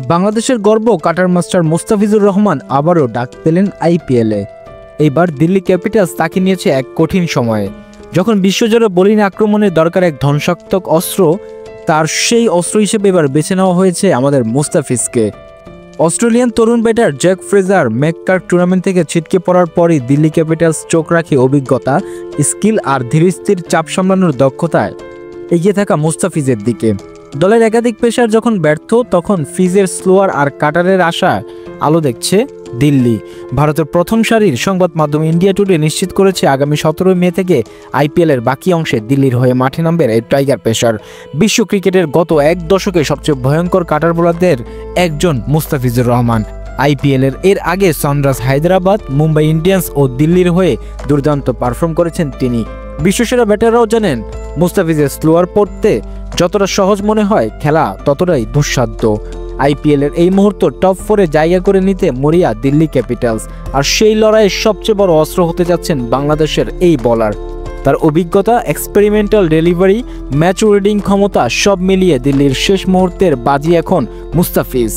বাংলাদেশের গর্ব cutter master Mustafizur Rahman আবারও ডাক পেলেন আইপিএলে। এইবার দিল্লি ক্যাপিটালস তাকে নিয়েছে এক কঠিন সময়ে, যখন বিশ্বজুড়ে বোলিং আক্রমণের দরকার এক ধ্বংসাত্মক অস্ত্র। তার সেই অস্ত্র হিসেবে এবার বেছে নেওয়া হয়েছে আমাদের মুস্তাফিজকে। অস্ট্রেলিয়ান তরুণ ব্যাটার জ্যাক ফ্রেজার ম্যাককার্ক টুর্নামেন্ট থেকে ছিটকে পড়ার পরই দিল্লি ক্যাপিটালস চোখ রাখে অভিজ্ঞতা, স্কিল আর ধীরস্থির চাপ সামলানোর দক্ষতায় এগিয়ে থাকা মুস্তাফিজের দিকে। দলের একাধিক পেসার যখন ব্যর্থ, তখন ফিজের স্লোয়ার আর কাটারের আশা আলো দেখছে দিল্লি। ভারতের প্রথম সারির সংবাদ মাধ্যম ইন্ডিয়া টুডে নিশ্চিত করেছে আগামী 17 মে থেকে আইপিএলের বাকি অংশে দিল্লির হয়ে মাঠে নামবেন এই টাইগার পেসার। বিশ্ব ক্রিকেটের গত এক দশকে সবচেয়ে ভয়ঙ্কর কাটার বোলারদের একজন মুস্তাফিজুর রহমান। আইপিএলের এর আগে সানরাইজার্স হায়দ্রাবাদ, মুম্বাই ইন্ডিয়ান্স ও দিল্লির হয়ে দুর্দান্ত পারফর্ম করেছেন তিনি। বিশ্বসেরা ব্যাটাররাও জানেন মুস্তাফিজের স্লোয়ার পড়তে যতটা সহজ মনে হয়, খেলা ততটাই দুঃসাধ্য। আইপিএলের এই মুহূর্তে টপ 4-এ জায়গা করে নিতে মরিয়া দিল্লি ক্যাপিটালস, আর সেই লড়াইয়ের সবচেয়ে বড় অস্ত্র হতে যাচ্ছেন বাংলাদেশের এই বোলার। তার অভিজ্ঞতা, এক্সপেরিমেন্টাল ডেলিভারি, ম্যাচ রিডিং ক্ষমতা সব মিলিয়ে দিল্লির শেষ মুহূর্তের বাজি এখন মুস্তাফিজ।